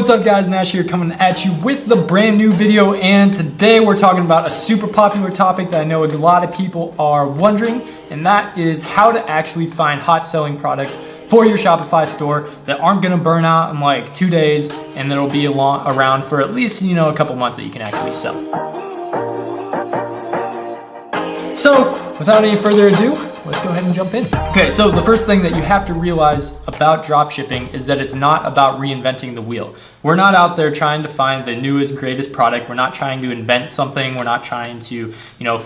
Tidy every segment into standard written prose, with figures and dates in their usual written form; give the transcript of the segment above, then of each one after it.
What's up guys, Nash here coming at you with the brand new video, and today we're talking about a super popular topic that I know a lot of people are wondering, and that is how to actually find hot selling products for your Shopify store that aren't going to burn out in like 2 days and that'll be around for at least, a couple months that you can actually sell. So without any further ado, let's go ahead and jump in. Okay, so the first thing that you have to realize about dropshipping is that it's not about reinventing the wheel. We're not out there trying to find the newest, greatest product. We're not trying to invent something. We're not trying to,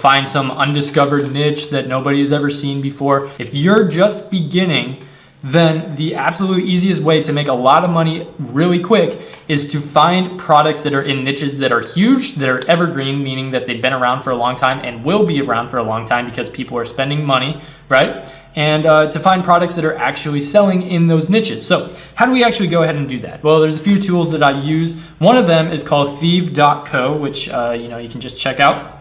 find some undiscovered niche that nobody has ever seen before. If you're just beginning, then the absolute easiest way to make a lot of money really quick is to find products that are in niches that are huge, that are evergreen, meaning that they've been around for a long time and will be around for a long time because people are spending money, right? And to find products that are actually selling in those niches. So how do we actually go ahead and do that? Well, there's a few tools that I use. One of them is called thieve.co, which you can just check out.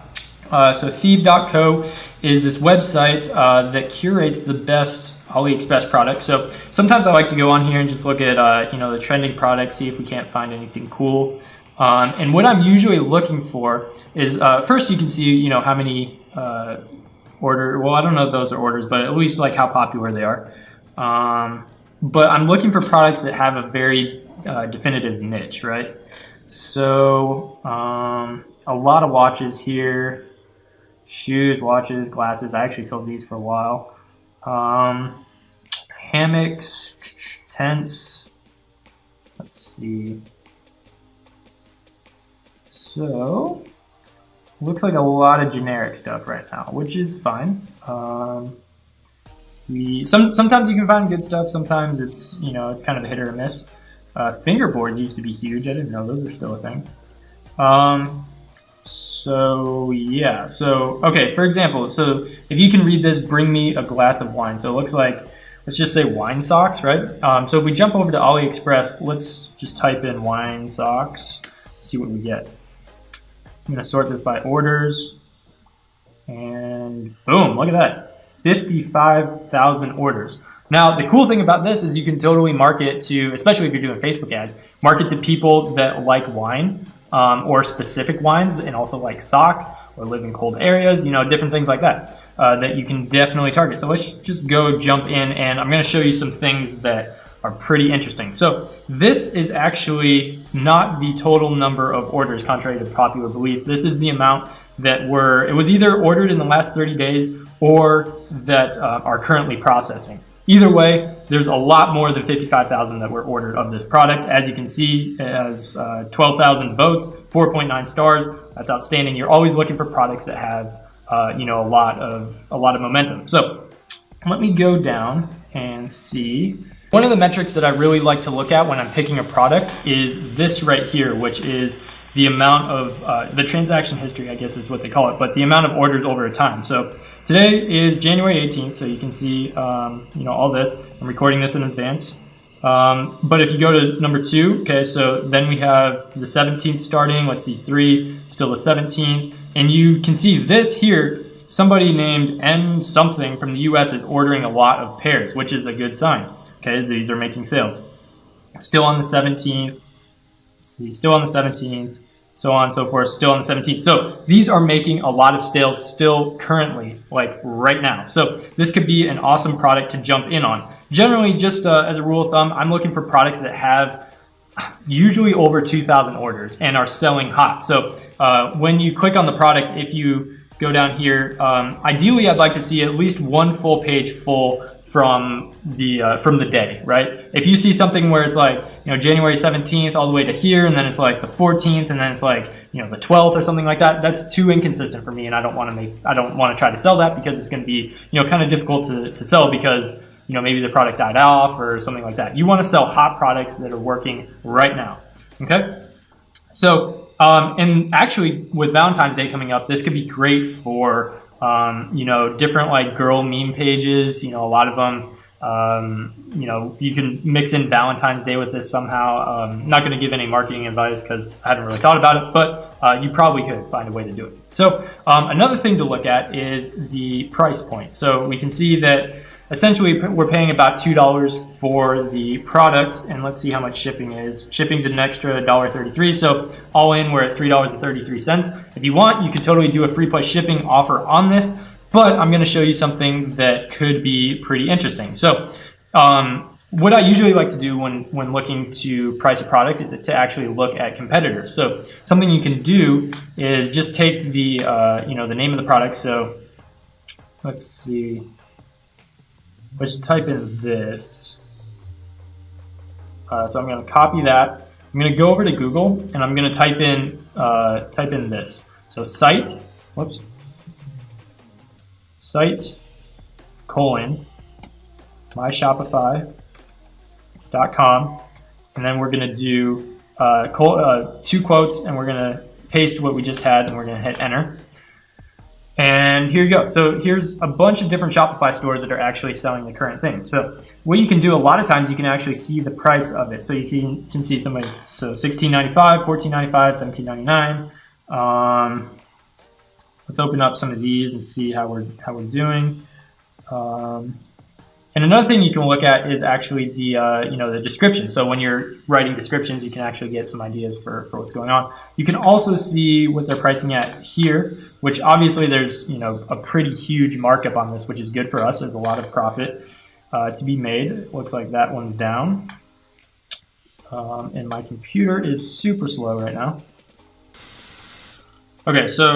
So thieve.co is this website that curates the best AliExpress products. So sometimes I like to go on here and just look at the trending products, see if we can't find anything cool. And what I'm usually looking for is first you can see how many well, I don't know if those are orders, but at least like how popular they are. But I'm looking for products that have a very definitive niche, right? So a lot of watches here. Shoes, watches, glasses. I actually sold these for a while. Hammocks, tents. Let's see. So, looks like a lot of generic stuff right now, which is fine. Sometimes you can find good stuff. Sometimes it's it's kind of a hit or a miss. Fingerboards used to be huge. I didn't know those are still a thing. So yeah, okay, for example, so if you can read this, bring me a glass of wine. So it looks like, let's just say wine socks, right? So if we jump over to AliExpress, let's just type in wine socks, see what we get. I'm gonna sort this by orders, and boom, look at that, 55,000 orders. Now, the cool thing about this is you can totally market to, especially if you're doing Facebook ads, market to people that like wine. Or specific wines, and also like socks, or live in cold areas, different things like that, that you can definitely target. So let's just go jump in, and I'm gonna show you some things that are pretty interesting. So this is actually not the total number of orders, contrary to popular belief. This is the amount that it was either ordered in the last 30 days or that are currently processing. Either way, there's a lot more than 55,000 that were ordered of this product. As you can see, it has 12,000 votes, 4.9 stars. That's outstanding. You're always looking for products that have, a lot of momentum. So let me go down and see. One of the metrics that I really like to look at when I'm picking a product is this right here, which is the amount of the transaction history, I guess is what they call it, but the amount of orders over a time. So today is January 18th, so you can see all this. I'm recording this in advance. But if you go to number 2, okay, so then we have the 17th starting. Let's see, 3, still the 17th, and you can see this here. Somebody named M something from the US is ordering a lot of pairs, which is a good sign. Okay, these are making sales. Still on the 17th. Let's see, still on the 17th, so on and so forth, still on the 17th. So these are making a lot of sales still currently, like right now. So this could be an awesome product to jump in on. Generally, just as a rule of thumb, I'm looking for products that have usually over 2,000 orders and are selling hot. So when you click on the product, if you go down here, ideally I'd like to see at least one full page full from the day, right? If you see something where it's like, January 17th all the way to here, and then it's like the 14th, and then it's like, the 12th or something like that, that's too inconsistent for me, and I don't want to try to sell that because it's going to be, kind of difficult to sell because, maybe the product died off or something like that. You want to sell hot products that are working right now, okay? So, and actually with Valentine's Day coming up, this could be great for different like girl meme pages, a lot of them, you can mix in Valentine's Day with this somehow. I'm not going to give any marketing advice because I haven't really thought about it, but you probably could find a way to do it. So another thing to look at is the price point. So we can see that essentially we're paying about $2 for the product, and let's see how much shipping is. Shipping's an extra $1.33, so all in we're at $3.33. If you want, you could totally do a free plus shipping offer on this, but I'm going to show you something that could be pretty interesting. So what I usually like to do when looking to price a product is to actually look at competitors. So something you can do is just take the the name of the product. So let's see. Let's type in this. So I'm going to copy that. I'm going to go over to Google and I'm going to type in this. So site myshopify.com, and then we're going to do 2 quotes, and we're going to paste what we just had, and we're going to hit enter. And here you go. So here's a bunch of different Shopify stores that are actually selling the current thing. So what you can do a lot of times, you can actually see the price of it. So you can see somebody's, so $16.95, $14.95, $17.99. Let's open up some of these and see how we're doing. And another thing you can look at is actually the the description. So when you're writing descriptions, you can actually get some ideas for what's going on. You can also see what they're pricing at here, which obviously there's a pretty huge markup on this, which is good for us. There's a lot of profit to be made. It looks like that one's down. And my computer is super slow right now. Okay, so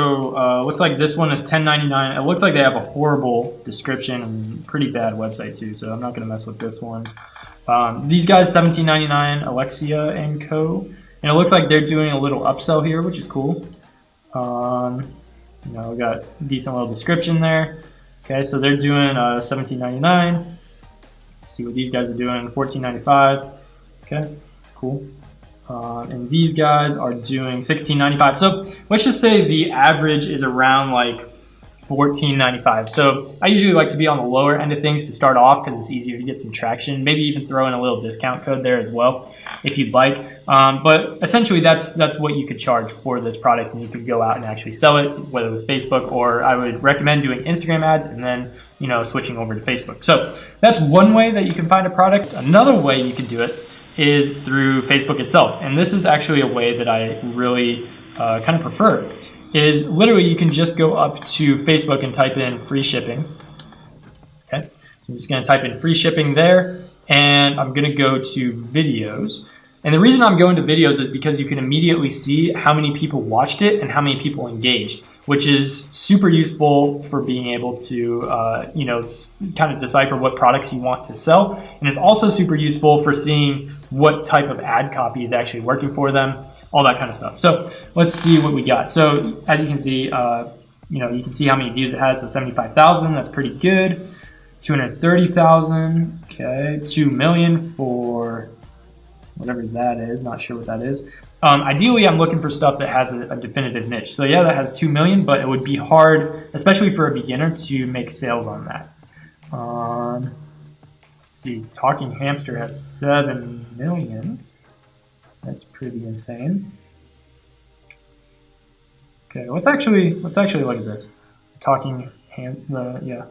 looks like this one is $10.99. It looks like they have a horrible description and pretty bad website too, so I'm not going to mess with this one. These guys, $17.99, Alexia and Co. And it looks like they're doing a little upsell here, which is cool. We got a decent little description there. Okay, so they're doing $17.99. Let's see what these guys are doing, $14.95. Okay, cool. And these guys are doing $16.95. So let's just say the average is around like $14.95. So I usually like to be on the lower end of things to start off because it's easier to get some traction. Maybe even throw in a little discount code there as well if you'd like. But essentially that's what you could charge for this product, and you could go out and actually sell it, whether with Facebook, or I would recommend doing Instagram ads and then switching over to Facebook. So that's one way that you can find a product. Another way you can do it is through Facebook itself. And this is actually a way that I really kind of prefer, is literally you can just go up to Facebook and type in free shipping. Okay, so I'm just gonna type in free shipping there, and I'm gonna go to videos. And the reason I'm going to videos is because you can immediately see how many people watched it and how many people engaged, which is super useful for being able to, kind of decipher what products you want to sell. And it's also super useful for seeing what type of ad copy is actually working for them, all that kind of stuff. So let's see what we got. So as you can see, you can see how many views it has. So 75,000, that's pretty good. 230,000, okay. 2 million for whatever that is, not sure what that is. Ideally, I'm looking for stuff that has a definitive niche. So yeah, that has 2 million, but it would be hard, especially for a beginner, to make sales on that. Let's see, Talking Hamster has 7 million. That's pretty insane. Okay, let's actually look at this. Talking Hamster, yeah.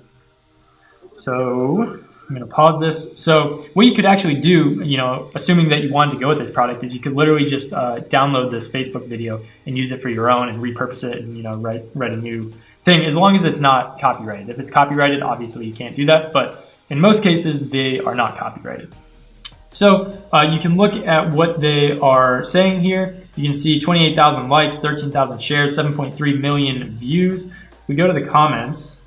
So I'm going to pause this. So what you could actually do, assuming that you wanted to go with this product, is you could literally just download this Facebook video and use it for your own and repurpose it and, write a new thing, as long as it's not copyrighted. If it's copyrighted, obviously you can't do that, but in most cases, they are not copyrighted. So you can look at what they are saying here. You can see 28,000 likes, 13,000 shares, 7.3 million views. We go to the comments.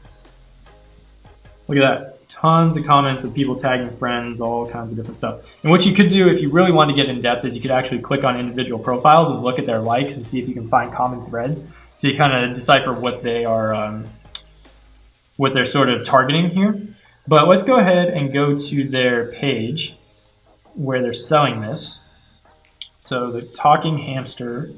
Look at that. Tons of comments of people tagging friends, all kinds of different stuff. And what you could do if you really want to get in depth is you could actually click on individual profiles and look at their likes and see if you can find common threads to kind of decipher what they are, what they're sort of targeting here. But let's go ahead and go to their page where they're selling this. So the Talking Hamster,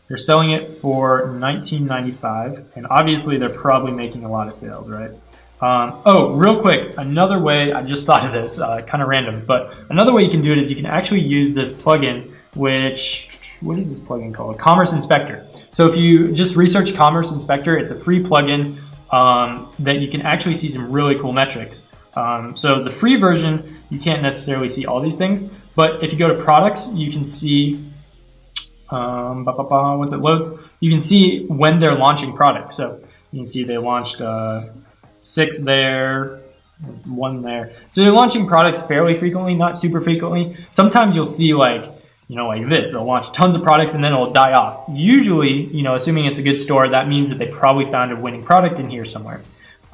they're selling it for $19.95, and obviously they're probably making a lot of sales, right? Oh, real quick, another way, I just thought of this, kind of random, but another way you can do it is you can actually use this plugin, which, what is this plugin called? Commerce Inspector. So if you just research Commerce Inspector, it's a free plugin that you can actually see some really cool metrics. So the free version, you can't necessarily see all these things, but if you go to products, you can see, once it loads, you can see when they're launching products. So you can see they launched 6 there, 1 there. So they're launching products fairly frequently, not super frequently. Sometimes you'll see like this, they'll launch tons of products and then it'll die off. Usually, assuming it's a good store, that means that they probably found a winning product in here somewhere.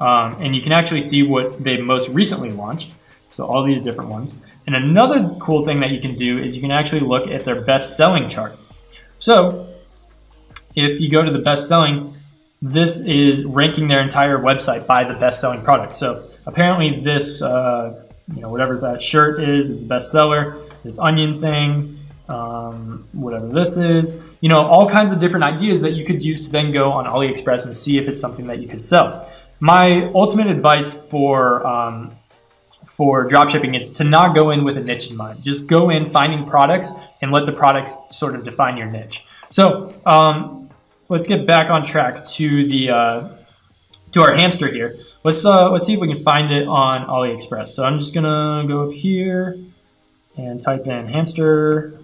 And you can actually see what they most recently launched. So all these different ones. And another cool thing that you can do is you can actually look at their best selling chart. So if you go to the best selling, this is ranking their entire website by the best selling product. So apparently this, whatever that shirt is the best seller. This onion thing, whatever this is, all kinds of different ideas that you could use to then go on AliExpress and see if it's something that you could sell. My ultimate advice for dropshipping is to not go in with a niche in mind. Just go in finding products and let the products sort of define your niche. So let's get back on track to the to our hamster here. Let's see if we can find it on AliExpress. So I'm just gonna go up here and type in hamster,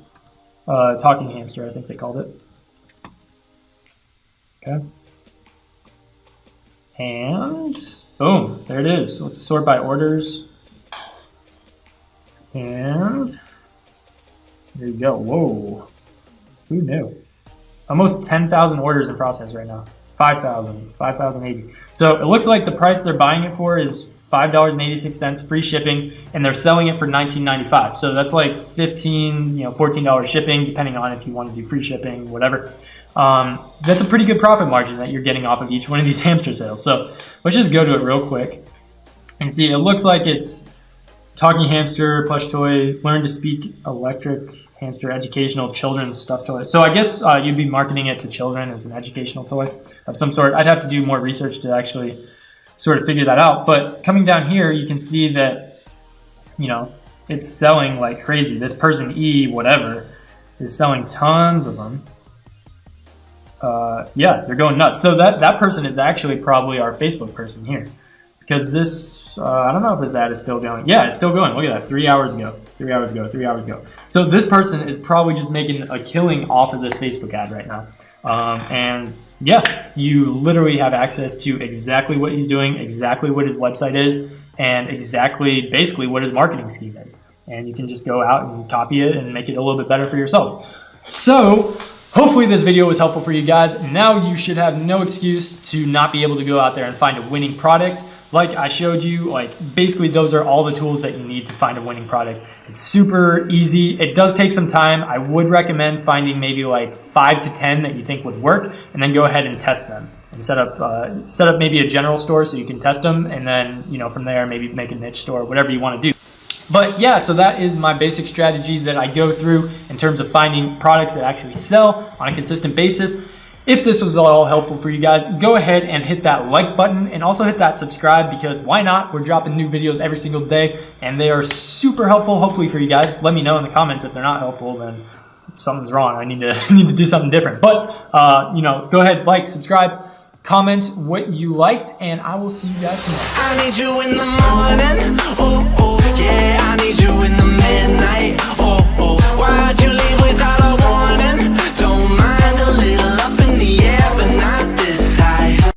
talking hamster, I think they called it. Okay. And boom, there it is. Let's sort by orders. And there you go. Whoa, who knew? Almost 10,000 orders in process right now. 5,080. So it looks like the price they're buying it for is $5.86, free shipping, and they're selling it for $19.95. So that's like $15, $14 shipping, depending on if you want to do free shipping, whatever. That's a pretty good profit margin that you're getting off of each one of these hamster sales. So let's just go to it real quick and see. It looks like it's talking hamster, plush toy, learn to speak, electric hamster, educational, children's stuffed toy. So I guess you'd be marketing it to children as an educational toy of some sort. I'd have to do more research to actually sort of figure that out. But coming down here, you can see that, it's selling like crazy. This person E whatever is selling tons of them. Yeah, they're going nuts. So that person is actually probably our Facebook person here, because this, I don't know if this ad is still going. Yeah, it's still going. Look at that, 3 hours ago, 3 hours ago, 3 hours ago. So this person is probably just making a killing off of this Facebook ad right now. And yeah, you literally have access to exactly what he's doing, exactly what his website is, and exactly basically what his marketing scheme is. And you can just go out and copy it and make it a little bit better for yourself. So hopefully this video was helpful for you guys. Now you should have no excuse to not be able to go out there and find a winning product. Like I showed you, basically those are all the tools that you need to find a winning product. It's super easy. It does take some time. I would recommend finding maybe like 5 to 10 that you think would work, and then go ahead and test them and set up maybe a general store so you can test them, and then from there maybe make a niche store, whatever you want to do. But yeah, so that is my basic strategy that I go through in terms of finding products that actually sell on a consistent basis. If this was all helpful for you guys, go ahead and hit that like button and also hit that subscribe, because why not? We're dropping new videos every single day and they are super helpful, hopefully, for you guys. Let me know in the comments if they're not helpful, then something's wrong. I need to do something different. But go ahead, like, subscribe, comment what you liked, and I will see you guys tomorrow. I need you in the morning, oh, yeah, I need you in the midnight.